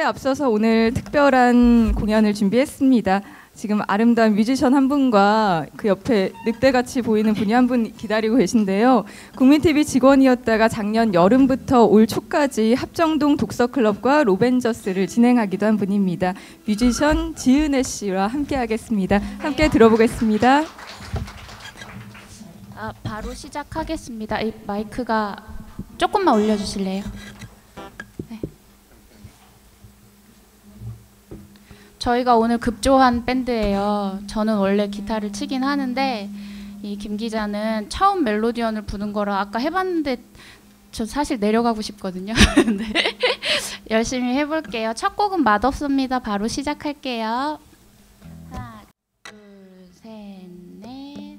앞서서 오늘 특별한 공연을 준비했습니다. 지금 아름다운 뮤지션 한 분과 그 옆에 늑대같이 보이는 분이 한 분 기다리고 계신데요. 국민TV 직원이었다가 작년 여름부터 올 초까지 합정동 독서클럽과 로벤저스를 진행하기도 한 분입니다. 뮤지션 지은혜 씨와 함께 하겠습니다. 함께 들어보겠습니다. 바로 시작하겠습니다. 이 마이크가 조금만 올려주실래요? 네. 저희가 오늘 급조한 밴드예요. 저는 원래 기타를 치긴 하는데 이 김 기자는 처음 멜로디언을 부는 거라 아까 해봤는데 저 사실 내려가고 싶거든요. 네. 열심히 해볼게요. 첫 곡은 맛없습니다. 바로 시작할게요. 하나, 둘, 셋, 넷.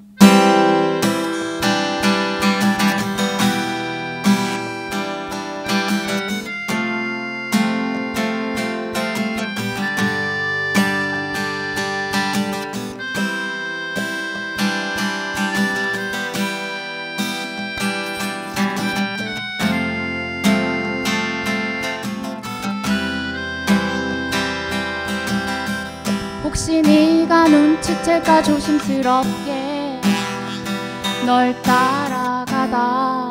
혹시 네가 눈치챌까 조심스럽게 널 따라가다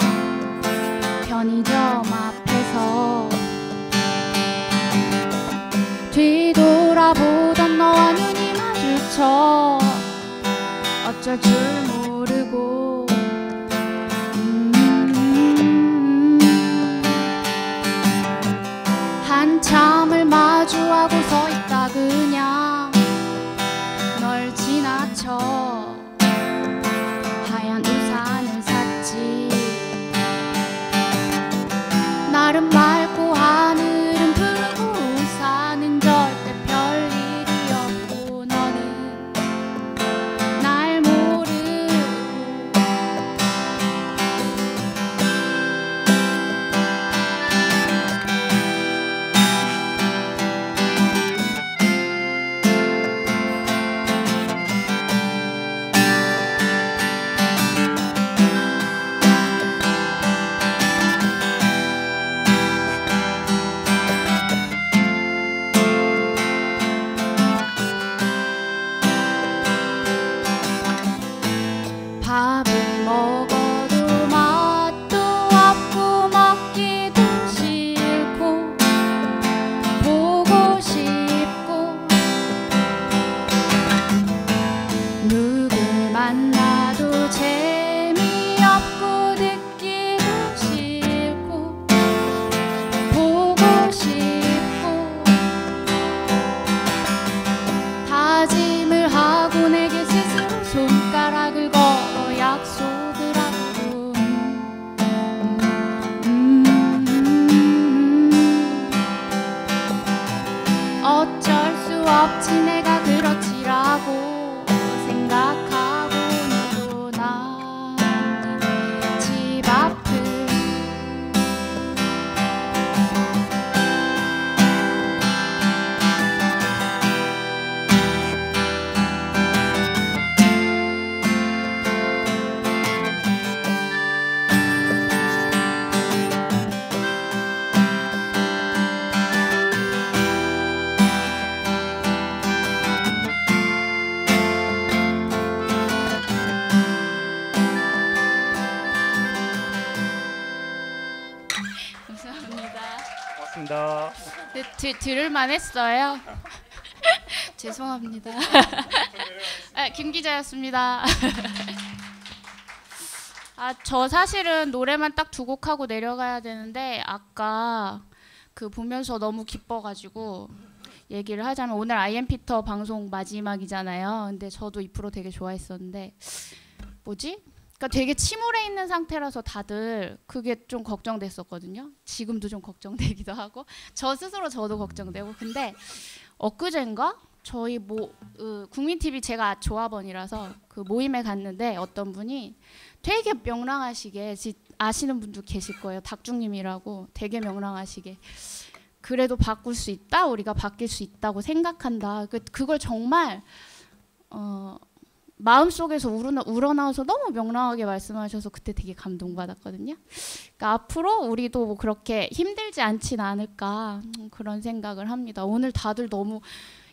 편의점 앞에서 뒤돌아보던 너와 눈이 마주쳐 어쩔 줄 모르고 한참을 마주하고 서 있다 그냥 널 지나쳐 하얀 우산을 샀지. 날은 맑고 하늘은 푸르고 우산은 절대 별일이 없고 너는 날 모르고 밥을 먹어도 맛도 없고 먹기도 싫고 보고 싶고 누굴 만나도 재미없고 듣기도 싫고 보고 싶고 다짐을 하고 내게 스스로 손가락을 걸어 약속을 하고 어쩔 수 없지 내가 그렇지라고 생각하고도 난 집 앞을 감사합니다. 고맙습니다. 네, 들을만 했어요. 죄송합니다. 김 기자였습니다. 저 사실은 노래만 딱 두 곡 하고 내려가야 되는데 아까 그 보면서 너무 기뻐가지고 얘기를 하자면 오늘 아이엠피터 방송 마지막이잖아요. 근데 저도 이 프로 되게 좋아했었는데 뭐지? 그러니까 되게 침울해 있는 상태라서 다들 그게 좀 걱정됐었거든요. 지금도 좀 걱정되기도 하고 저 스스로 저도 걱정되고 근데 엊그젠가 저희 국민TV 제가 조합원이라서 그 모임에 갔는데 어떤 분이 되게 명랑하시게 아시는 분도 계실 거예요. 닥중님이라고 되게 명랑하시게 그래도 바꿀 수 있다. 우리가 바뀔 수 있다고 생각한다. 그걸 정말 마음속에서 우러나와서 너무 명랑하게 말씀하셔서 그때 되게 감동받았거든요. 그러니까 앞으로 우리도 뭐 그렇게 힘들지 않진 않을까 그런 생각을 합니다. 오늘 다들 너무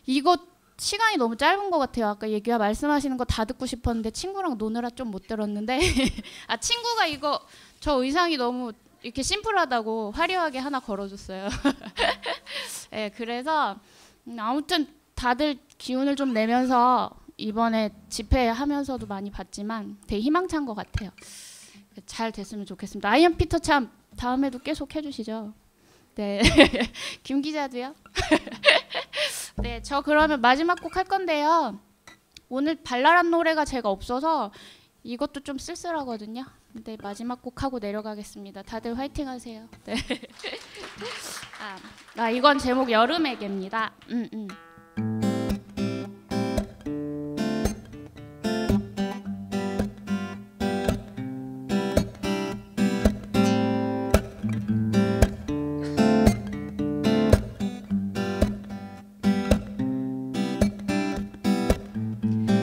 이거 시간이 너무 짧은 것 같아요. 아까 말씀하시는 거 다 듣고 싶었는데 친구랑 노느라 좀 못 들었는데 아 친구가 이거 저 의상이 너무 이렇게 심플하다고 화려하게 하나 걸어줬어요. 네, 그래서 아무튼 다들 기운을 좀 내면서 이번에 집회하면서도 많이 봤지만 되게 희망찬 것 같아요. 잘 됐으면 좋겠습니다. 아이언 피터 참 다음에도 계속 해주시죠. 네, 김 기자도요. 네, 저 그러면 마지막 곡 할 건데요. 오늘 발랄한 노래가 제가 없어서 이것도 좀 쓸쓸하거든요. 근데 마지막 곡 하고 내려가겠습니다. 다들 화이팅 하세요. 네. 이건 제목 여름의 개입니다.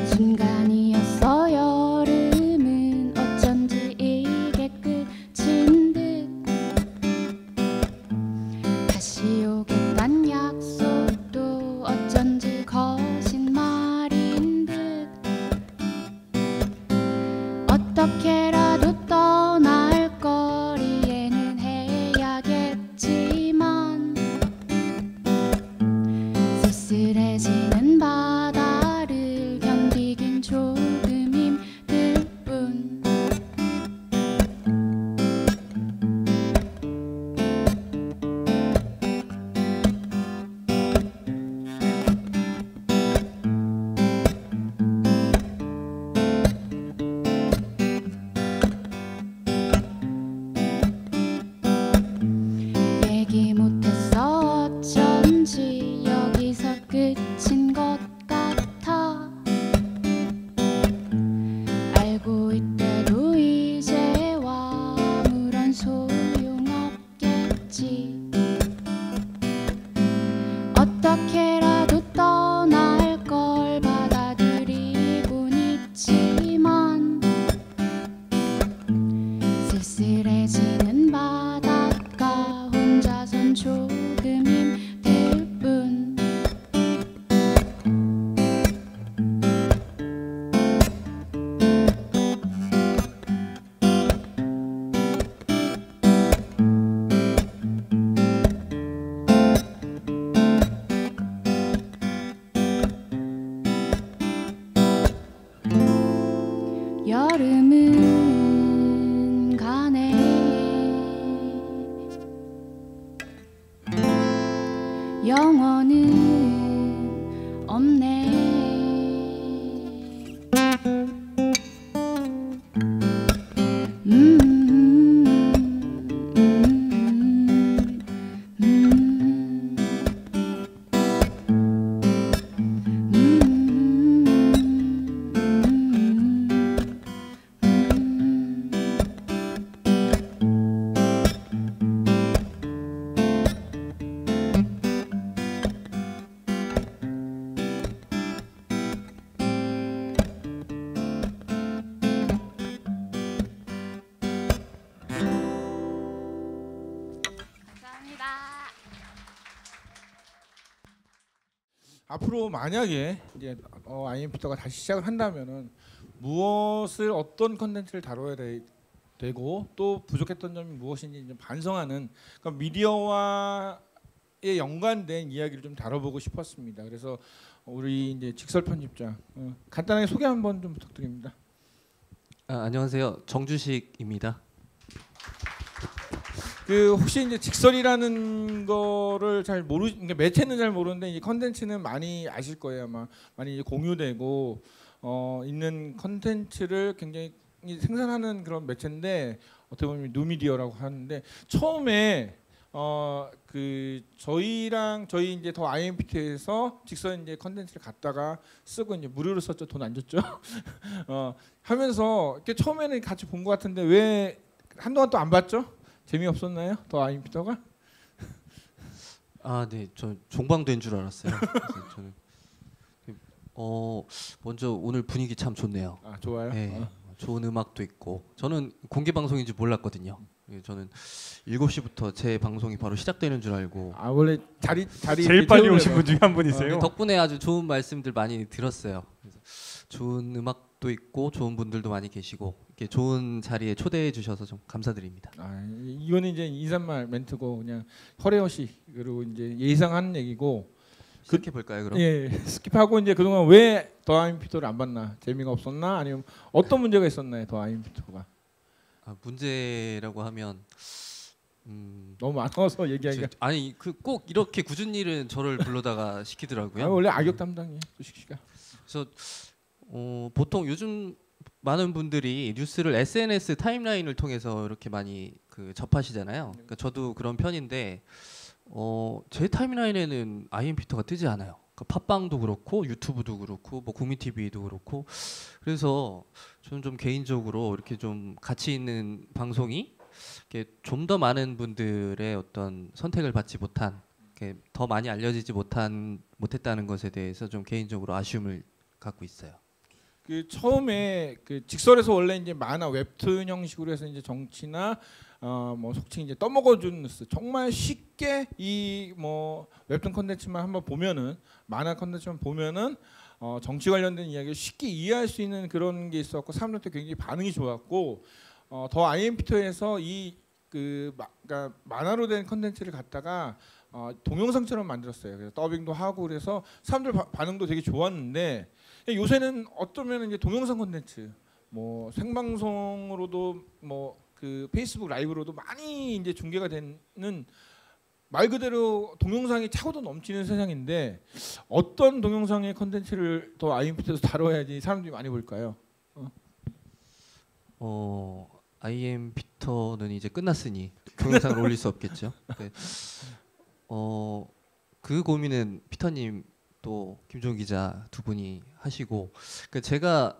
순간이었어 여름은 어쩐지 이게 끝인 듯 다시 오겠단 약속도 어쩐지 거짓말인 듯 어떻게라도 떠날 거리에는 해야겠지만 쓸쓸해지는 바다를 견디긴 조금 힘들 뿐 얘기 못했어 어쩐지 여기서 끝인 것 같아 알고 있대도 이제와 아무런 소용없겠지 어떻게라도 떠날 걸 받아들이곤 있지만 쓸쓸해지는 바닷가 혼자선 조금 힘들 뿐 여름은 가네 영원은 없네 감사합니다. 앞으로 만약에 이제 IMP터가 다시 시작을 한다면은 무엇을 어떤 컨텐츠를 다뤄야 되고 또 부족했던 점이 무엇인지 좀 반성하는 그러니까 미디어와의 연관된 이야기를 좀 다뤄보고 싶었습니다. 그래서 우리 이제 직설 편집장 간단하게 소개 한번 좀 부탁드립니다. 안녕하세요. 정주식입니다. 그 혹시 이제 직설이라는 거를 잘 그러니까 매체는 잘 모르는데 이 컨텐츠는 많이 아실 거예요. 아마 많이 이제 공유되고 있는 컨텐츠를 굉장히 생산하는 그런 매체인데 어떻게 보면 뉴미디어라고 하는데 처음에 그 저희 이제 더 IMPT에서 직선 이제 컨텐츠를 갖다가 쓰고 이제 무료로 썼죠. 돈 안 줬죠. 하면서 이렇게 처음에는 같이 본 것 같은데 왜 한동안 또 안 봤죠? 재미없었나요? 더 IMPT가? 네, 저 종방된 줄 알았어요. 그래서 저는 먼저 오늘 분위기 참 좋네요. 아 좋아요. 네, 좋은 음악도 있고 저는 공개 방송인지 몰랐거든요. 저는 7시부터 제 방송이 바로 시작되는 줄 알고 아 원래 자리 제일 빨리 오신 분 중에 한 분이세요. 덕분에 아주 좋은 말씀들 많이 들었어요. 그래서 좋은 음악도 있고 좋은 분들도 많이 계시고 이렇게 좋은 자리에 초대해 주셔서 좀 감사드립니다. 아 이거는 이제 인사말 멘트고 그냥 허례허식으로 이제 예상한 얘기고. 시작해 볼까요, 그럼? 예 스킵하고 이제 그동안 왜 더 아임피터를 안 봤나 재미가 없었나 아니면 어떤 문제가 있었나요 더 아임피터가 문제라고 하면 너무 많아서 얘기하기가. 아니 그 꼭 이렇게 굳은 일은 저를 불러다가 시키더라고요. 아, 원래 악역 담당이에요 수식 씨가. 그래서 보통 요즘 많은 분들이 뉴스를 SNS 타임라인을 통해서 이렇게 많이 그 접하시잖아요. 그러니까 저도 그런 편인데 제 타임라인에는 아이엠피터가 뜨지 않아요. 그러니까 팟빵도 그렇고 유튜브도 그렇고 뭐 국민 TV도 그렇고 그래서 저는 좀 개인적으로 이렇게 좀 가치 있는 방송이 좀 더 많은 분들의 어떤 선택을 받지 못한 더 많이 알려지지 못했다는 것에 대해서 좀 개인적으로 아쉬움을 갖고 있어요. 그 처음에 그 직설에서 원래 이제 만화 웹툰 형식으로 해서 이제 정치나 뭐 속칭 이제 떠먹어준 뉴스 정말 쉽게 이 뭐 웹툰 컨텐츠만 한번 보면은 만화 컨텐츠만 보면은 정치 관련된 이야기를 쉽게 이해할 수 있는 그런 게 있었고 사람들한테 굉장히 반응이 좋았고 더 아이엠피터에서 이 그러니까 만화로 된 컨텐츠를 갖다가 동영상처럼 만들었어요. 그래서 더빙도 하고 그래서 사람들 반응도 되게 좋았는데 요새는 어쩌면 이제 동영상 콘텐츠, 뭐 생방송으로도 뭐 그 페이스북 라이브로도 많이 이제 중계가 되는 말 그대로 동영상이 차고도 넘치는 세상인데 어떤 동영상의 콘텐츠를 더 아이엠피터에서 다뤄야지 사람들이 많이 볼까요? 아이엠피터는 이제 끝났으니 동영상을 올릴 수 없겠죠. 네. 그 고민은 피터님 또 김종우 기자 두 분이 하시고 그러니까 제가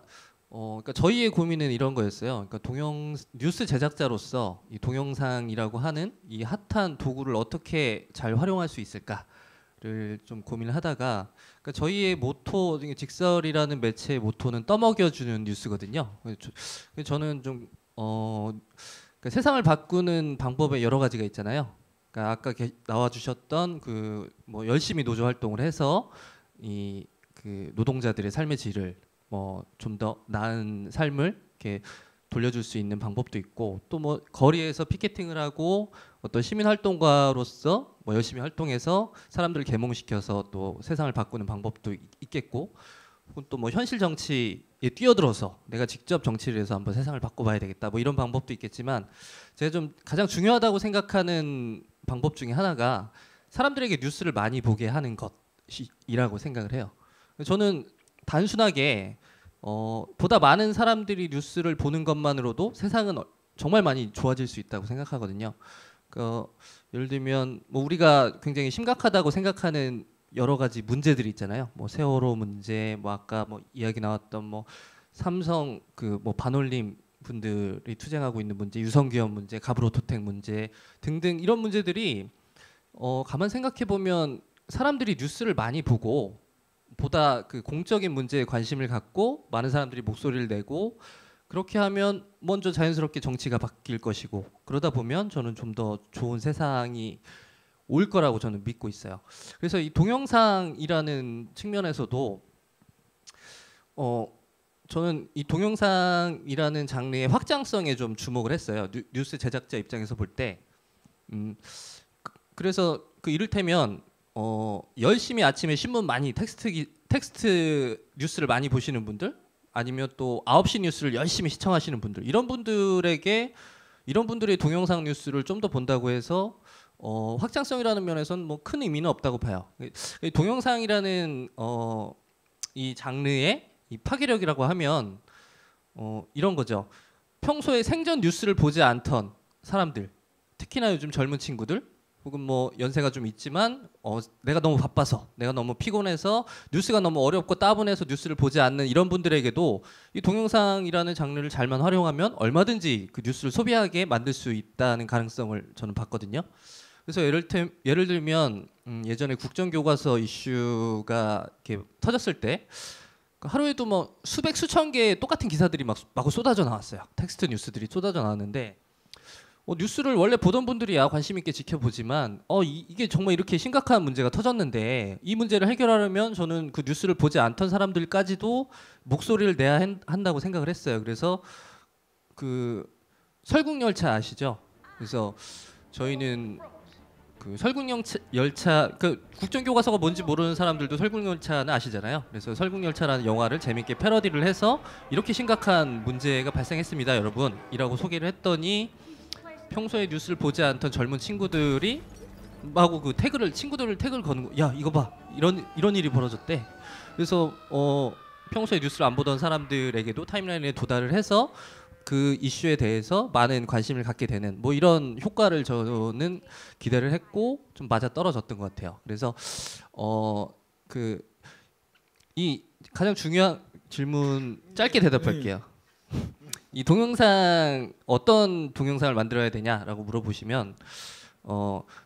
그러니까 저희의 고민은 이런 거였어요. 그러니까 뉴스 제작자로서 이 동영상이라고 하는 이 핫한 도구를 어떻게 잘 활용할 수 있을까를 좀 고민을 하다가 그러니까 저희의 모토 직설이라는 매체의 모토는 떠먹여주는 뉴스거든요. 저는 좀 그러니까 세상을 바꾸는 방법에 여러 가지가 있잖아요. 그러니까 아까 나와주셨던 그 뭐 열심히 노조 활동을 해서 이 그 노동자들의 삶의 질을 뭐 좀 더 나은 삶을 이렇게 돌려줄 수 있는 방법도 있고 또 뭐 거리에서 피켓팅을 하고 어떤 시민 활동가로서 뭐 열심히 활동해서 사람들을 계몽시켜서 또 세상을 바꾸는 방법도 있겠고 또 뭐 현실 정치에 뛰어들어서 내가 직접 정치를 해서 한번 세상을 바꿔봐야 되겠다 뭐 이런 방법도 있겠지만 제가 좀 가장 중요하다고 생각하는 방법 중에 하나가 사람들에게 뉴스를 많이 보게 하는 것이라고 생각을 해요. 저는 단순하게 보다 많은 사람들이 뉴스를 보는 것만으로도 세상은 정말 많이 좋아질 수 있다고 생각하거든요. 예를 들면 뭐 우리가 굉장히 심각하다고 생각하는 여러 가지 문제들이 있잖아요. 뭐 세월호 문제, 뭐 아까 뭐 이야기 나왔던 뭐 삼성 그 뭐 반올림 분들이 투쟁하고 있는 문제, 유성기업 문제, 가브로토텍 문제 등등 이런 문제들이 가만 생각해 보면 사람들이 뉴스를 많이 보고 보다 그 공적인 문제에 관심을 갖고 많은 사람들이 목소리를 내고 그렇게 하면 먼저 자연스럽게 정치가 바뀔 것이고 그러다 보면 저는 좀 더 좋은 세상이 올 거라고 저는 믿고 있어요. 그래서 이 동영상이라는 측면에서도 저는 이 동영상이라는 장르의 확장성에 좀 주목을 했어요. 뉴스 제작자 입장에서 볼 때. 그래서 그 이를테면 열심히 아침에 신문 많이 텍스트 뉴스를 많이 보시는 분들 아니면 또 9시 뉴스를 열심히 시청하시는 분들 이런 분들의 동영상 뉴스를 좀 더 본다고 해서 확장성이라는 면에서는 뭐 큰 의미는 없다고 봐요. 동영상이라는 이 장르의 이 파괴력이라고 하면 이런 거죠. 평소에 생전 뉴스를 보지 않던 사람들, 특히나 요즘 젊은 친구들 혹은 뭐 연세가 좀 있지만 내가 너무 바빠서 내가 너무 피곤해서 뉴스가 너무 어렵고 따분해서 뉴스를 보지 않는 이런 분들에게도 이 동영상이라는 장르를 잘만 활용하면 얼마든지 그 뉴스를 소비하게 만들 수 있다는 가능성을 저는 봤거든요. 그래서 예를 들면 예전에 국정교과서 이슈가 이렇게 터졌을 때 하루에도 뭐 수백 수천 개의 똑같은 기사들이 막 마구 쏟아져 나왔어요. 텍스트 뉴스들이 쏟아져 나왔는데 뉴스를 원래 보던 분들이야 관심 있게 지켜보지만 이게 정말 이렇게 심각한 문제가 터졌는데 이 문제를 해결하려면 저는 그 뉴스를 보지 않던 사람들까지도 목소리를 내야 한다고 생각을 했어요. 그래서 그 설국열차 아시죠? 그래서 저희는 그 설국열차 그 국정교과서가 뭔지 모르는 사람들도 설국열차는 아시잖아요. 그래서 설국열차라는 영화를 재밌게 패러디를 해서 이렇게 심각한 문제가 발생했습니다, 여러분. 이라고 소개를 했더니 평소에 뉴스를 보지 않던 젊은 친구들이 마구 그 친구들을 태그를 거는 거. 야 이거 봐 이런 일이 벌어졌대. 그래서 평소에 뉴스를 안 보던 사람들에게도 타임라인에 도달을 해서 그 이슈에 대해서 많은 관심을 갖게 되는 뭐 이런 효과를 저는 기대를 했고 좀 맞아 떨어졌던 것 같아요. 그래서 그 이 가장 중요한 질문 짧게 대답할게요. 이 동영상 어떤 동영상을 만들어야 되냐라고 물어보시면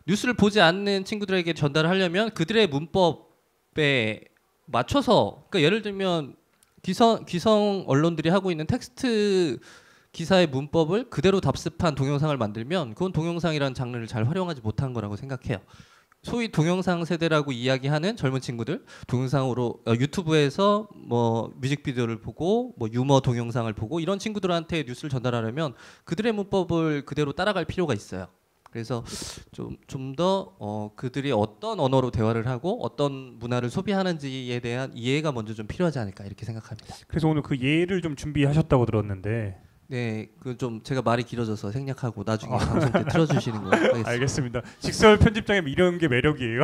뉴스를 보지 않는 친구들에게 전달을 하려면 그들의 문법에 맞춰서 그러니까 예를 들면 기성 언론들이 하고 있는 텍스트 기사의 문법을 그대로 답습한 동영상을 만들면 그건 동영상이라는 장르를 잘 활용하지 못한 거라고 생각해요. 소위 동영상 세대라고 이야기하는 젊은 친구들 동영상으로 유튜브에서 뭐 뮤직비디오를 보고 뭐 유머 동영상을 보고 이런 친구들한테 뉴스를 전달하려면 그들의 문법을 그대로 따라갈 필요가 있어요. 그래서 좀 더 그들이 어떤 언어로 대화를 하고 어떤 문화를 소비하는지에 대한 이해가 먼저 좀 필요하지 않을까 이렇게 생각합니다. 그래서 오늘 그 예를 좀 준비하셨다고 들었는데. 네, 그 좀 제가 말이 길어져서 생략하고 나중에 방송 때 틀어주시는 거 하겠습니다. 알겠습니다. 직설 편집장님 이런 게 매력이에요.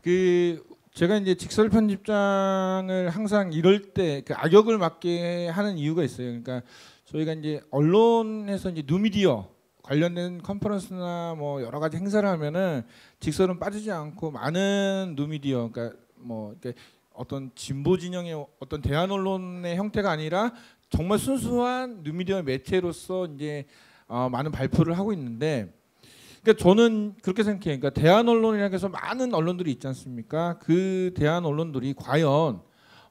그 제가 이제 직설 편집장을 항상 이럴 때 그 악역을 맡게 하는 이유가 있어요. 그러니까 저희가 이제 언론에서 이제 뉴미디어 관련된 컨퍼런스나 뭐 여러 가지 행사를 하면은 직설은 빠지지 않고 많은 뉴미디어, 그러니까 뭐 이렇게 어떤 진보 진영의 어떤 대한 언론의 형태가 아니라 정말 순수한 뉴미디어 매체로서 이제 많은 발표를 하고 있는데, 그러니까 저는 그렇게 생각해요. 그러니까 대한 언론이라고 해서 많은 언론들이 있지 않습니까? 그 대한 언론들이 과연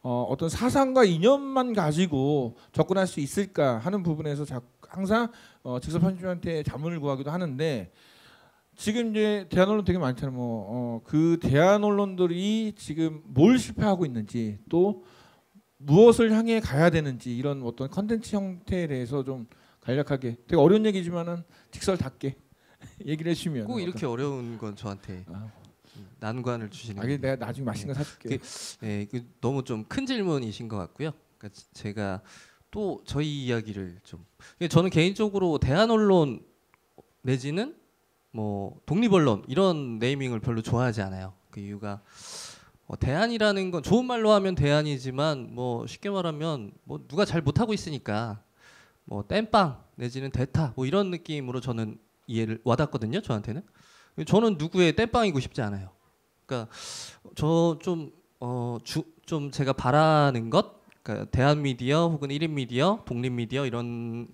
어떤 사상과 이념만 가지고 접근할 수 있을까 하는 부분에서 항상 직설 편집장한테 자문을 구하기도 하는데, 지금 이제 대한 언론 되게 많잖아요. 그 대한 언론들이 지금 뭘 실패하고 있는지 또 무엇을 향해 가야 되는지 이런 어떤 컨텐츠 형태에 대해서 좀 간략하게, 되게 어려운 얘기지만은 직설답게 얘기를 해주시면. 꼭 이렇게 어려운 건 저한테 난관을 주시는. 내가 나중에 맛있는 거 사줄게. 네, 너무 좀 큰 질문이신 것 같고요. 그러니까 제가 또 저희 이야기를 좀, 저는 개인적으로 대한 언론 내지는 뭐 독립 언론 이런 네이밍을 별로 좋아하지 않아요. 그 이유가 대안이라는 건 좋은 말로 하면 대안이지만 뭐 쉽게 말하면 뭐 누가 잘 못하고 있으니까 뭐 땜빵 내지는 대타 뭐 이런 느낌으로 저는 이해를 와닿거든요. 저한테는. 저는 누구의 땜빵이고 싶지 않아요. 그러니까 저 좀 제가 바라는 것, 그러니까 대한 미디어 혹은 1인 미디어, 독립 미디어 이런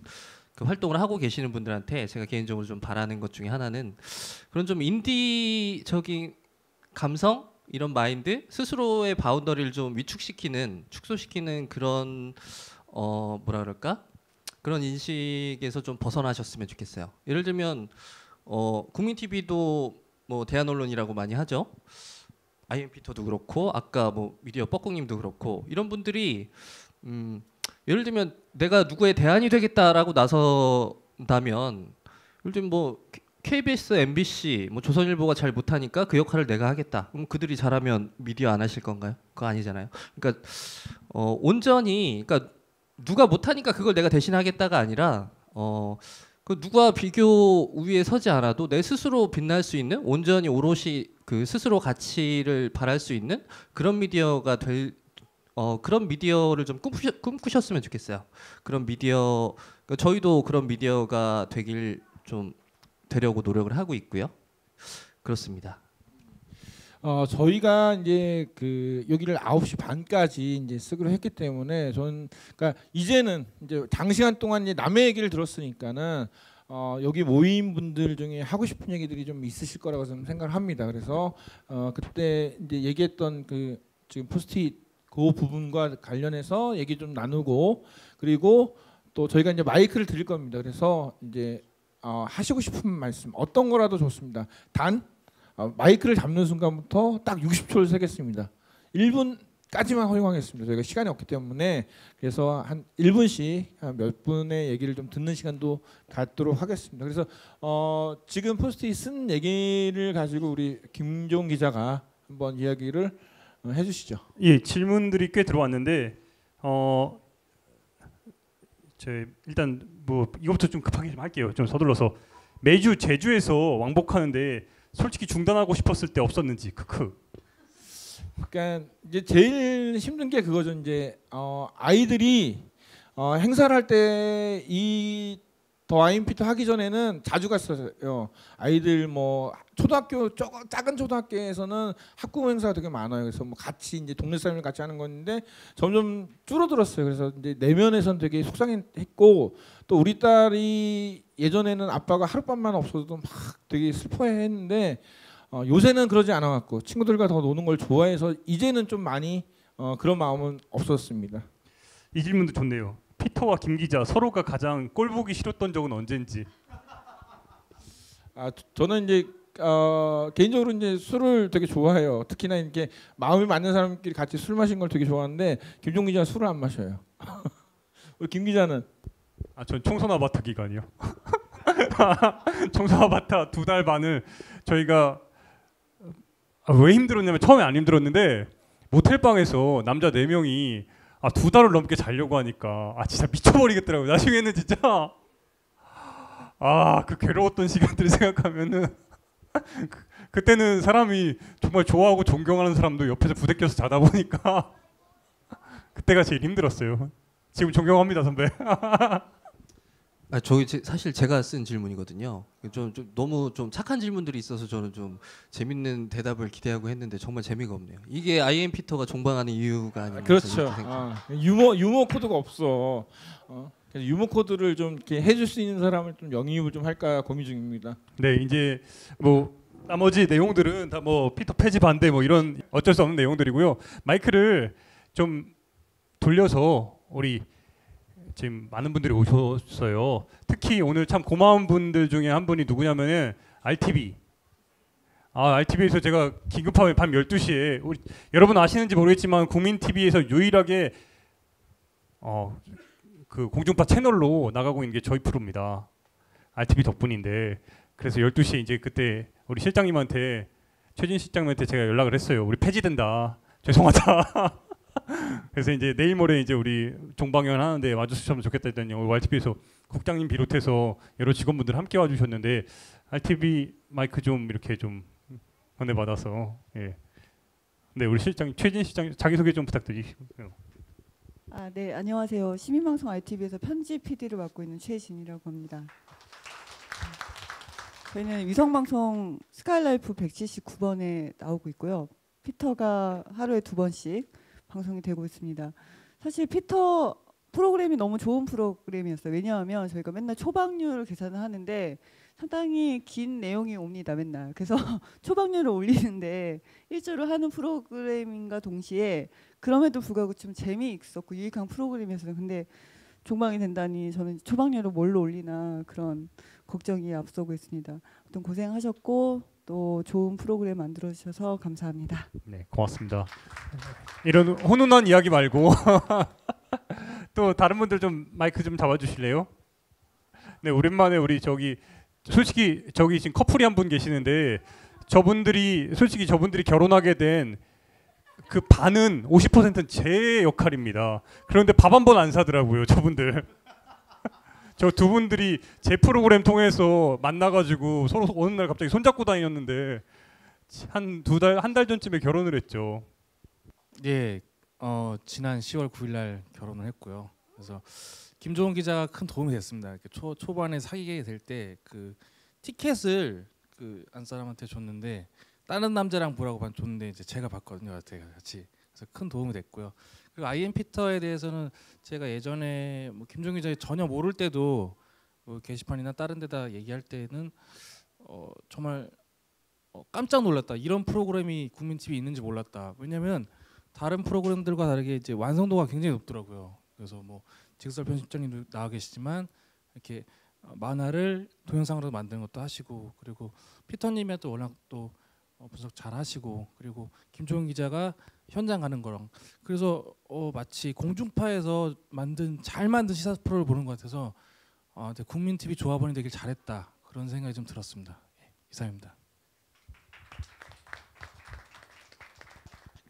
그 활동을 하고 계시는 분들한테 제가 개인적으로 좀 바라는 것 중에 하나는 그런 좀 인디적인 감성 이런 마인드, 스스로의 바운더리를 좀 위축시키는, 축소시키는 그런 뭐라 그럴까? 그런 인식에서 좀 벗어나셨으면 좋겠어요. 예를 들면 국민 TV도 뭐 대한 언론이라고 많이 하죠. IM피터도 그렇고 아까 뭐 미디어 뻐꾸님도 그렇고 이런 분들이 예를 들면 내가 누구의 대안이 되겠다라고 나선다면 예를 들면 뭐 KBS, MBC, 뭐 조선일보가 잘 못하니까 그 역할을 내가 하겠다. 그럼 그들이 잘하면 미디어 안 하실 건가요? 그거 아니잖아요. 그러니까 온전히 그러니까 누가 못하니까 그걸 내가 대신하겠다가 아니라 그 누가 비교 우위에 서지 않아도 내 스스로 빛날 수 있는 온전히 오롯이 그 스스로 가치를 발할 수 있는 그런 미디어가 그런 미디어를 좀 꿈꾸셨으면 좋겠어요. 그런 미디어, 그러니까 저희도 그런 미디어가 되길 좀 되려고 노력을 하고 있고요. 그렇습니다. 저희가 이제 그 여기를 9시 반까지 이제 쓰기로 했기 때문에 저는 그러니까 이제는 이제 장시간 동안 이제 남의 얘기를 들었으니까는 여기 모인 분들 중에 하고 싶은 얘기들이 좀 있으실 거라고 저는 생각을 합니다. 그래서 그때 이제 얘기했던 그 지금 포스트잇 그 부분과 관련해서 얘기 좀 나누고 그리고 또 저희가 이제 마이크를 드릴 겁니다. 그래서 이제 하시고 싶은 말씀 어떤 거라도 좋습니다. 단 마이크를 잡는 순간부터 딱 60초를 세겠습니다. 1분까지만 허용하겠습니다. 저희가 시간이 없기 때문에 그래서 한 1분씩 몇 분의 얘기를 좀 듣는 시간도 갖도록 하겠습니다. 그래서 지금 포스트잇 쓴 얘기를 가지고 우리 김종 기자가 한번 이야기를 해주시죠. 예, 질문들이 꽤 들어왔는데 일단 뭐 이것부터 좀 급하게 좀 할게요. 좀 서둘러서 매주 제주에서 왕복하는데 솔직히 중단하고 싶었을 때 없었는지 크크. 그러니까 이제 제일 힘든 게 그거죠. 이제 아이들이 행사를 할 때 이 더 아이엠피터 하기 전에는 자주 갔어요. 아이들 뭐 초등학교 작은 초등학교에서는 학부모 행사가 되게 많아요. 그래서 뭐 같이 이제 동네 사람들 같이 하는 건데 점점 줄어들었어요. 그래서 이제 내면에서는 되게 속상했고 또 우리 딸이 예전에는 아빠가 하룻밤만 없어도 막 되게 슬퍼했는데 요새는 그러지 않아 갖고 친구들과 더 노는 걸 좋아해서 이제는 좀 많이 그런 마음은 없었습니다. 이 질문도 좋네요. 피터와 김 기자 서로가 가장 꼴 보기 싫었던 적은 언젠지. 저는 이제 개인적으로 이제 술을 되게 좋아해요. 특히나 이렇게 마음이 맞는 사람끼리 같이 술 마신 걸 되게 좋아하는데 김종 기자는 술을 안 마셔요. 우리 김 기자는? 전 청소년 아바타 기간이요. 청소년 아바타 2달 반을 저희가 왜 힘들었냐면 처음에 안 힘들었는데 모텔 방에서 남자 4명이 2달을 넘게 자려고 하니까 진짜 미쳐버리겠더라고요. 나중에는 진짜 그 괴로웠던 시간들을 생각하면은 그때는 사람이 정말 좋아하고 존경하는 사람도 옆에서 부대껴서 자다 보니까 그때가 제일 힘들었어요. 지금 존경합니다 선배. 저기 사실 제가 쓴 질문이거든요. 좀 너무 좀 착한 질문들이 있어서 저는 좀 재밌는 대답을 기대하고 했는데 정말 재미가 없네요. 이게 아이엠 피터가 종방하는 이유가 아닌가. 그렇죠. 유머 코드가 없어. 그래서 유머 코드를 좀 이렇게 해줄 수 있는 사람을 좀 영입을 좀 할까 고민 중입니다. 네, 이제 뭐 나머지 내용들은 다 뭐 피터 폐지 반대 뭐 이런 어쩔 수 없는 내용들이고요. 마이크를 좀 돌려서 우리 지금 많은 분들이 오셨어요. 특히 오늘 참 고마운 분들 중에 한 분이 누구냐면은 RTV. RTV에서 제가 긴급하게 밤 12시에 우리 여러분 아시는지 모르겠지만 국민TV에서 유일하게 그 공중파 채널로 나가고 있는 게 저희 프로입니다. RTV 덕분인데 그래서 12시에 이제 그때 우리 실장님한테 최진 실장님한테 제가 연락을 했어요. 우리 폐지된다. 죄송하다. 그래서 이제 내일 모레 이제 우리 종방연 하는데 와주셨으면 좋겠다 했더니 오늘 RTV에서 국장님 비롯해서 여러 직원분들 함께 와주셨는데 RTV 마이크 좀 이렇게 좀 건네받아서 예. 네 우리 실장 최진 실장 자기소개 좀 부탁드리고요. 네 안녕하세요. 시민방송 ITV에서 편집 PD를 맡고 있는 최진이라고 합니다. 저희는 위성방송 스카이라이프 179번에 나오고 있고요. 피터가 하루에 2번씩 방송이 되고 있습니다. 사실 피터 프로그램이 너무 좋은 프로그램이었어요. 왜냐하면 저희가 맨날 초박률 계산을 하는데 상당히 긴 내용이 옵니다. 맨날. 그래서 초박률을 올리는데 일조를 하는 프로그램인가 동시에 그럼에도 불구하고 좀 재미있었고 유익한 프로그램이었어요. 근데 종방이 된다니 저는 초박률을 뭘로 올리나 그런 걱정이 앞서고 있습니다. 아무튼 고생하셨고 또 좋은 프로그램 만들어 주셔서 감사합니다. 네, 고맙습니다. 이런 훈훈한 이야기 말고 또 다른 분들 좀 마이크 좀 잡아주실래요? 네, 오랜만에 우리 솔직히 저기 지금 커플이 한 분 계시는데 솔직히 저분들이 결혼하게 된 그 반은 50%는 제 역할입니다. 그런데 밥 한 번 안 사더라고요, 저분들. 저 두 분들이 제 프로그램 통해서 만나가지고 서로 어느 날 갑자기 손잡고 다녔는데 한 달 전쯤에 결혼을 했죠. 예, 지난 10월 9일 날 결혼을 했고요. 그래서 김종훈 기자가 큰 도움이 됐습니다. 이렇게 초반에 사귀게 될 때 그 티켓을 그 안 사람한테 줬는데 다른 남자랑 보라고 줬는데 이제 제가 봤거든요, 같이. 그래서 큰 도움이 됐고요. 그리고 아이엠 피터에 대해서는 제가 예전에 뭐 김종훈 기자 전혀 모를 때도 뭐 게시판이나 다른 데다 얘기할 때는 정말 깜짝 놀랐다. 이런 프로그램이 국민 TV에 있는지 몰랐다. 왜냐면 다른 프로그램들과 다르게 이제 완성도가 굉장히 높더라고요. 그래서 뭐 직설 편집장님도 나와 계시지만 이렇게 만화를 동영상으로 만드는 것도 하시고, 그리고 피터님이 또 워낙 또 분석 잘 하시고, 그리고 김종훈 기자가 현장 가는 거랑, 그래서 마치 공중파에서 잘 만든 시사 프로를 보는 것 같아서 국민 TV 조합원이 되길 잘했다, 그런 생각이 좀 들었습니다. 예, 이상입니다.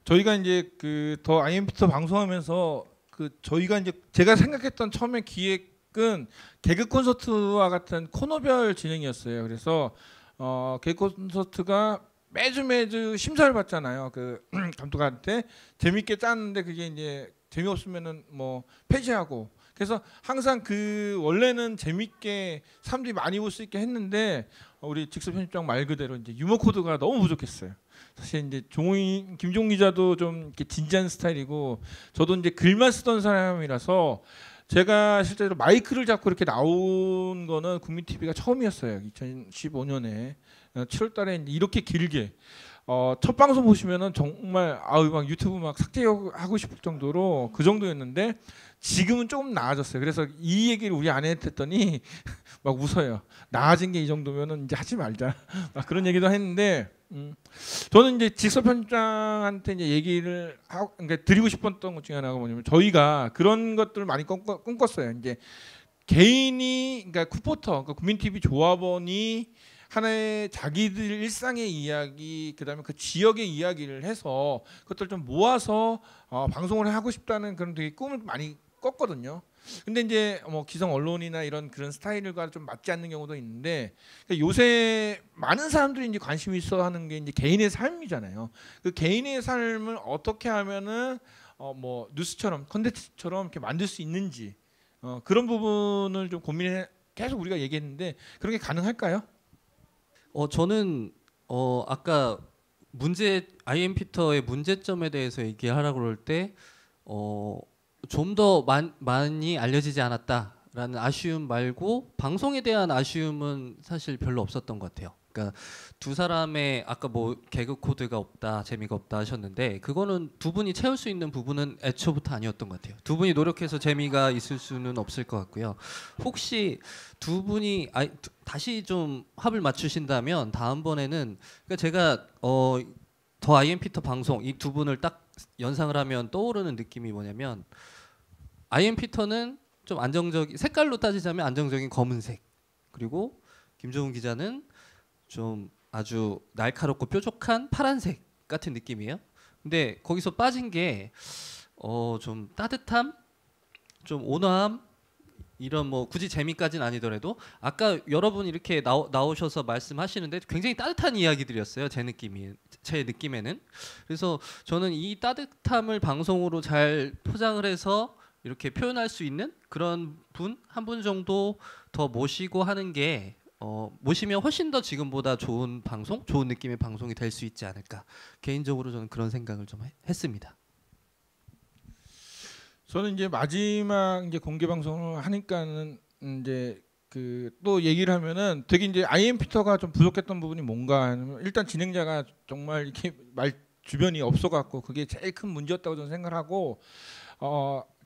저희가 이제 그 더 IM부터 방송하면서 그 저희가 이제 제가 생각했던 처음에 기획은 개그 콘서트와 같은 코너별 진행이었어요. 그래서 개그 콘서트가 매주 심사를 받잖아요. 그 감독한테 재밌게 짰는데 그게 이제 재미없으면은 뭐 폐지하고. 그래서 항상 그 원래는 재밌게 사람들이 많이 볼 수 있게 했는데 우리 직설 편집장 말 그대로 이제 유머 코드가 너무 부족했어요. 사실 이제 김종훈 기자도 좀 이렇게 진지한 스타일이고 저도 이제 글만 쓰던 사람이라서 제가 실제로 마이크를 잡고 이렇게 나온 거는 국민 TV가 처음이었어요. 2015년에 7월달에 이렇게 길게 첫 방송 보시면은 정말 막 유튜브 막 삭제하고 싶을 정도로 그 정도였는데 지금은 조금 나아졌어요. 그래서 이 얘기를 우리 아내한테 했더니 막 웃어요. 나아진 게 이 정도면은 이제 하지 말자. 막 그런 얘기도 했는데 저는 이제 직설 편집장한테 이제 얘기를 그러니까 드리고 싶었던 것 중에 하나가 뭐냐면 저희가 그런 것들을 많이 꿈꿨어요. 이제 개인이 그러니까 쿠포터, 그러니까 국민 TV 조합원이 하나의 자기들 일상의 이야기, 그다음에 그 지역의 이야기를 해서 그것들 좀 모아서 방송을 하고 싶다는 그런 되게 꿈을 많이 꿨거든요. 근데 이제 뭐 기성 언론이나 이런 그런 스타일과 좀 맞지 않는 경우도 있는데 그러니까 요새 많은 사람들이 이제 관심이 있어 하는 게 이제 개인의 삶이잖아요. 그 개인의 삶을 어떻게 하면은 뭐 뉴스처럼 컨텐츠처럼 이렇게 만들 수 있는지 그런 부분을 좀 고민해 계속 우리가 얘기했는데 그런 게 가능할까요? 저는 아까 IM피터의 문제점에 대해서 얘기하라고 그럴 때 좀 더 많이 알려지지 않았다라는 아쉬움 말고 방송에 대한 아쉬움은 사실 별로 없었던 것 같아요. 그러니까 두 사람의 아까 뭐 개그 코드가 없다, 재미가 없다 하셨는데 그거는 두 분이 채울 수 있는 부분은 애초부터 아니었던 것 같아요. 두 분이 노력해서 재미가 있을 수는 없을 것 같고요. 혹시 두 분이 다시 좀 합을 맞추신다면 다음번에는 그러니까 제가 더 IM피터 방송 이 두 분을 딱 연상을 하면 떠오르는 느낌이 뭐냐면 IM피터는 좀 색깔로 따지자면 안정적인 검은색, 그리고 김종훈 기자는 좀 아주 날카롭고 뾰족한 파란색 같은 느낌이에요. 근데 거기서 빠진 게 좀 따뜻함, 좀 온화함, 이런 뭐 굳이 재미까지는 아니더라도 아까 여러분 이렇게 나오셔서 말씀하시는데 굉장히 따뜻한 이야기들이었어요. 제 느낌에는. 그래서 저는 이 따뜻함을 방송으로 잘 포장을 해서 이렇게 표현할 수 있는 그런 분 한 분 정도 더 모시고 하는 게 모시면 훨씬 더 지금보다 좋은 느낌의 방송이 될 수 있지 않을까. 개인적으로 저는 그런 생각을 좀 했습니다. 저는 이제 마지막 이제 공개 방송을 하니까는 이제 그 또 얘기를 하면은 되게 이제 IM피터가 좀 부족했던 부분이 뭔가 하면 일단 진행자가 정말 이렇게 말 주변이 없어갖고 그게 제일 큰 문제였다고 저는 생각하고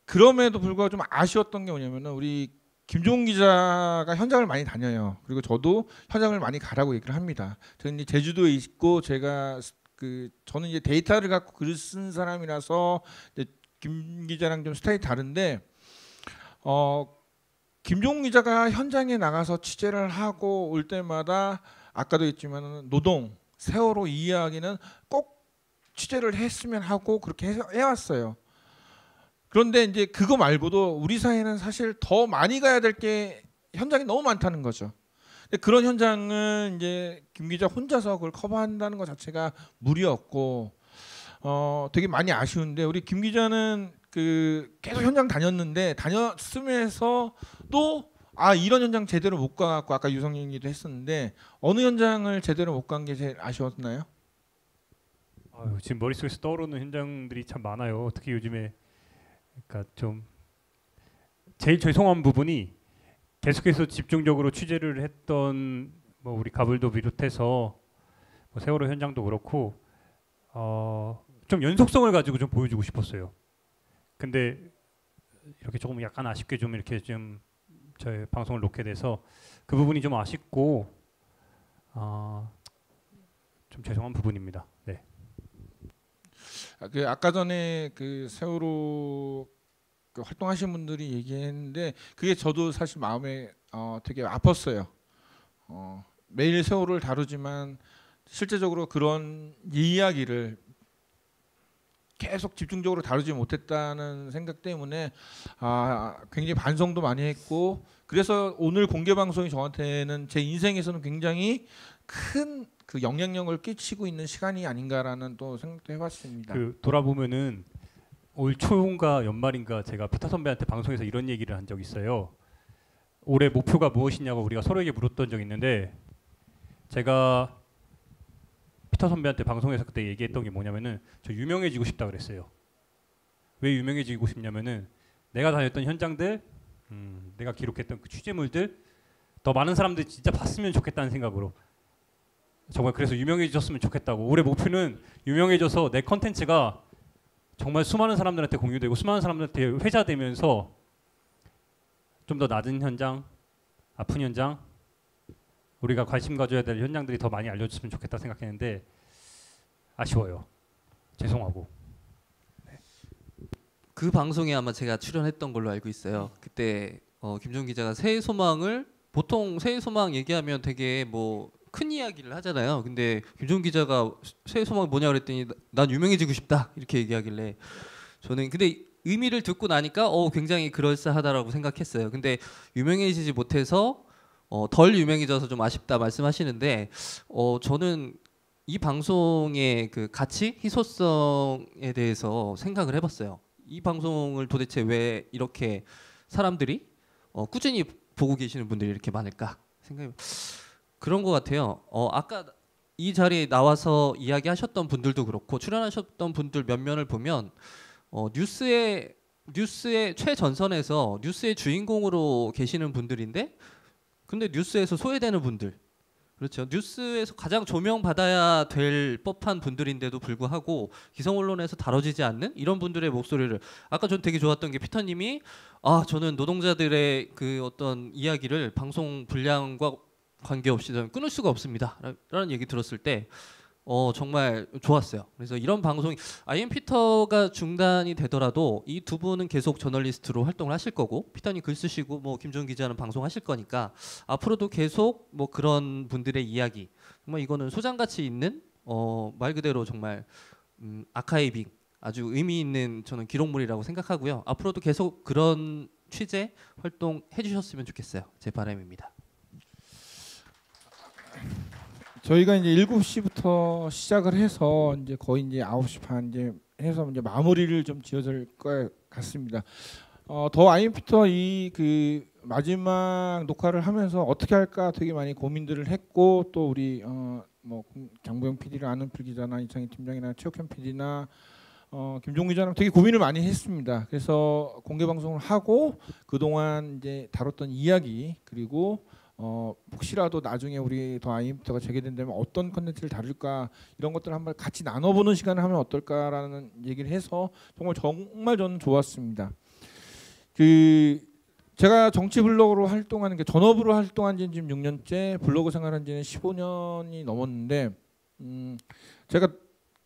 그럼에도 불구하고 좀 아쉬웠던 게 뭐냐면은 우리 김종훈 기자가 현장을 많이 다녀요. 그리고 저도 현장을 많이 가라고 얘기를 합니다. 저는 이제 제주도에 있고 저는 이제 데이터를 갖고 글을 쓴 사람이라서 이제 김 기자랑 좀 스타일이 다른데 김종훈 기자가 현장에 나가서 취재를 하고 올 때마다 아까도 했지만 노동, 세월호 이 이야기는 꼭 취재를 했으면 하고 그렇게 해왔어요. 그런데 이제 그거 말고도 우리 사회는 사실 더 많이 가야 될 게 현장이 너무 많다는 거죠. 근데 그런 현장은 이제 김 기자 혼자서 그걸 커버한다는 것 자체가 무리였고 되게 많이 아쉬운데 우리 김 기자는 계속 현장 다녔으면서 또 이런 현장 제대로 못 가갖고 아까 유성윤이도 했었는데 어느 현장을 제대로 못 간 게 제일 아쉬웠나요? 지금 머릿속에서 떠오르는 현장들이 참 많아요. 특히 요즘에 그러니까 좀 제일 죄송한 부분이 계속해서 집중적으로 취재를 했던 뭐 우리 가불도 비롯해서 뭐 세월호 현장도 그렇고 좀 연속성을 가지고 좀 보여주고 싶었어요. 근데 이렇게 조금 약간 아쉽게 좀 이렇게 좀 저희 방송을 놓게 돼서 그 부분이 좀 아쉽고 좀 죄송한 부분입니다. 네. 아까 전에 그 세월호 그 활동하신 분들이 얘기했는데 그게 저도 사실 마음에 되게 아팠어요. 매일 세월호를 다루지만 실제적으로 그런 이야기를 계속 집중적으로 다루지 못했다는 생각 때문에 굉장히 반성도 많이 했고 그래서 오늘 공개 방송이 저한테는 제 인생에서는 굉장히 큰 그 영향력을 끼치고 있는 시간이 아닌가라는 또 생각도 해봤습니다. 그 돌아보면은 올 초인가 연말인가 제가 피터 선배한테 방송에서 이런 얘기를 한 적이 있어요. 올해 목표가 무엇이냐고 우리가 서로에게 물었던 적이 있는데 제가 피터 선배한테 방송에서 그때 얘기했던 게 뭐냐면은 저 유명해지고 싶다 그랬어요. 왜 유명해지고 싶냐면은 내가 다녔던 현장들, 내가 기록했던 그 취재물들 더 많은 사람들이 진짜 봤으면 좋겠다는 생각으로 정말 그래서 유명해졌으면 좋겠다고 올해 목표는 유명해져서 내 컨텐츠가 정말 수많은 사람들한테 공유되고 수많은 사람들한테 회자되면서 좀 더 낮은 현장, 아픈 현장 우리가 관심 가져야 될 현장들이 더 많이 알려줬으면 좋겠다 생각했는데 아쉬워요. 죄송하고. 그 방송에 아마 제가 출연했던 걸로 알고 있어요. 그때 김종 기자가 새해 소망을 보통 새해 소망 얘기하면 되게 뭐 큰 이야기를 하잖아요. 근데 김종 기자가 새해 소망이 뭐냐 그랬더니 난 유명해지고 싶다 이렇게 얘기하길래 저는 근데 의미를 듣고 나니까 굉장히 그럴싸하다라고 생각했어요. 근데 유명해지지 못해서 덜 유명해져서 좀 아쉽다 말씀하시는데 저는 이 방송의 그 가치, 희소성에 대해서 생각을 해봤어요. 이 방송을 도대체 왜 이렇게 사람들이 꾸준히 보고 계시는 분들이 이렇게 많을까 생각해. 그런 것 같아요. 아까 이 자리에 나와서 이야기하셨던 분들도 그렇고 출연하셨던 분들 몇 면을 보면 뉴스의 최전선에서 뉴스의 주인공으로 계시는 분들인데 근데 뉴스에서 소외되는 분들 그렇죠. 뉴스에서 가장 조명받아야 될 법한 분들인데도 불구하고 기성 언론에서 다뤄지지 않는 이런 분들의 목소리를 아까 전 되게 좋았던 게 피터님이 저는 노동자들의 그 어떤 이야기를 방송 분량과 관계없이 저는 끊을 수가 없습니다 라는 얘기 들었을 때 정말 좋았어요. 그래서 이런 방송이 IM 피터가 중단이 되더라도 이 두 분은 계속 저널리스트로 활동을 하실 거고 피터님 글 쓰시고 뭐 김종 기자는 방송하실 거니까 앞으로도 계속 뭐 그런 분들의 이야기 정말 이거는 소장 가치 있는 말 그대로 정말 아카이빙 아주 의미 있는 저는 기록물이라고 생각하고요. 앞으로도 계속 그런 취재 활동 해주셨으면 좋겠어요. 제 바람입니다. 저희가 이제 7시부터 시작을 해서 이제 거의 이제 9시 반 이제 해서 이제 마무리를 좀 지어질 것 같습니다. 더 IM 피터 이 그 마지막 녹화를 하면서 어떻게 할까 되게 많이 고민들을 했고 또 우리 뭐 장보영 PD나 안은필 기자나 이창희 팀장이나 최욱현 PD나 김종 기자랑 되게 고민을 많이 했습니다. 그래서 공개 방송을 하고 그동안 이제 다뤘던 이야기 그리고 혹시라도 나중에 우리 더 IM부터가 재개된다면 어떤 컨텐츠를 다룰까 이런 것들을 한번 같이 나눠보는 시간을 하면 어떨까라는 얘기를 해서 정말 저는 좋았습니다. 그 제가 정치 블로거로 활동하는 게 전업으로 활동한 지는 지금 6년째 블로그 생활한 지는 15년이 넘었는데 제가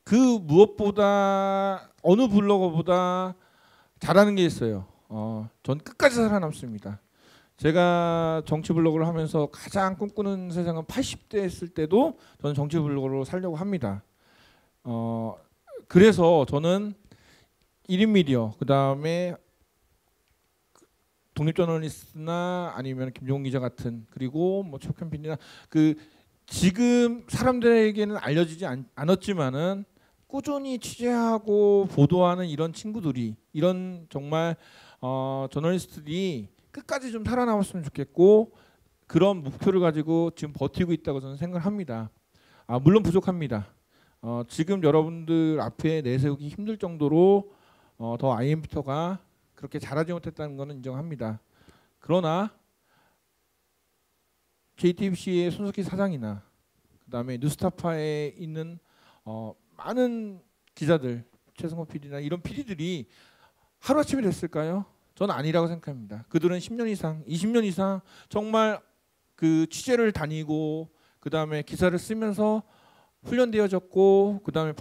그 무엇보다 어느 블로거보다 잘하는 게 있어요. 전 끝까지 살아남습니다. 제가 정치 블로그를 하면서 가장 꿈꾸는 세상은 80대 했을 때도 저는 정치 블로그로 살려고 합니다. 그래서 저는 1인 미디어 그다음에 독립 저널리스트나 아니면 김종훈 기자 같은 그리고 뭐 최욱현 PD나 그 지금 사람들에게는 알려지지 않았지만은 꾸준히 취재하고 보도하는 이런 친구들이 이런 정말 저널리스트들이 끝까지 좀 살아남았으면 좋겠고 그런 목표를 가지고 지금 버티고 있다고 저는 생각을 합니다. 물론 부족합니다. 지금 여러분들 앞에 내세우기 힘들 정도로 더 IM부터가 그렇게 잘하지 못했다는 것은 인정합니다. 그러나 JTBC의 손석희 사장이나 그다음에 뉴스타파에 있는 많은 기자들 최승호 PD나 이런 PD들이 하루아침에 됐을까요? 저는 아니라고 생각합니다. 그들은 10년 이상, 20년 이상 정말 그 취재를 다니고 그 다음에 기사를 쓰면서 훈련되어졌고 그 다음에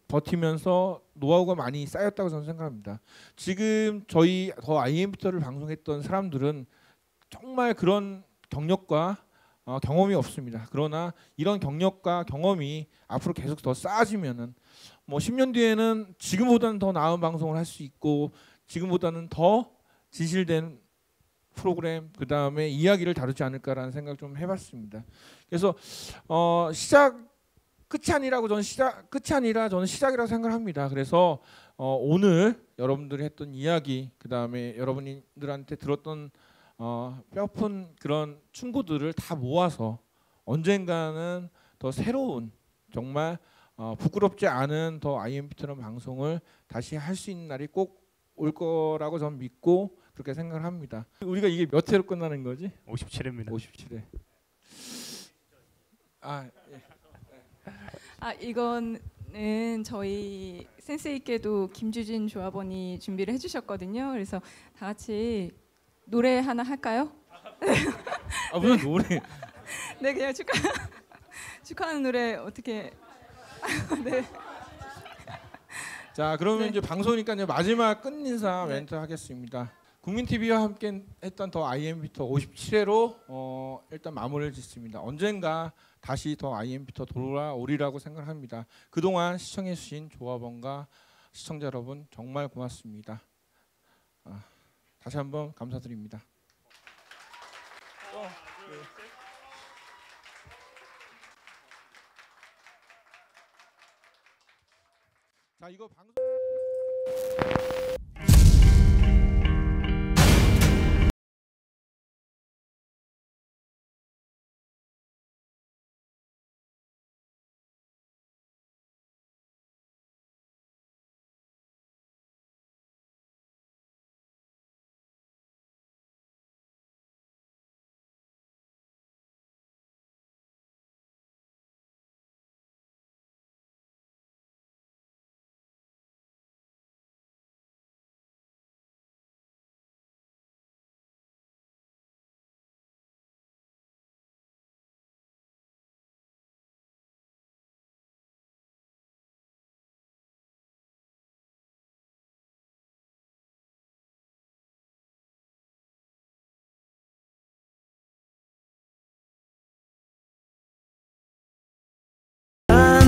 버티면서 노하우가 많이 쌓였다고 저는 생각합니다. 지금 저희 더 IM부터를 방송했던 사람들은 정말 그런 경력과 경험이 없습니다. 그러나 이런 경력과 경험이 앞으로 계속 더 쌓아지면은 뭐 10년 뒤에는 지금보다는 더 나은 방송을 할 수 있고 지금보다는 더 진실된 프로그램 그 다음에 이야기를 다루지 않을까라는 생각 좀 해봤습니다. 그래서 끝이 아니라고 저는 끝이 아니라 저는 시작이라고 생각합니다. 그래서 오늘 여러분들이 했던 이야기 그 다음에 여러분들한테 들었던 뼈아픈 그런 충고들을 다 모아서 언젠가는 더 새로운 정말 부끄럽지 않은 더 IMBT라는 방송을 다시 할 수 있는 날이 꼭 올 거라고 저는 믿고 그렇게 생각을 합니다. 우리가 이게 몇 회로 끝나는 거지? 57회입니다. 57회. 이거는 저희 센스 있게도 김주진 조합원이 준비를 해주셨거든요. 그래서 다 같이 노래 하나 할까요? 무슨 노래? 네, 그냥 축하하는 노래 어떻게? 네. 자, 그러면 네. 이제 방송이니까 이제 마지막 끝인사 멘트 하겠습니다. 국민TV와 함께 했던 더 IMB터 57회로 일단 마무리를 짓습니다. 언젠가 다시 더 IMB터 돌아오리라고 생각합니다. 그동안 시청해주신 조합원과 시청자 여러분 정말 고맙습니다. 다시 한번 감사드립니다. 자, 이거 방송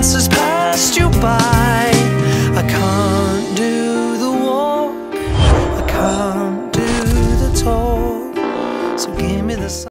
Suspect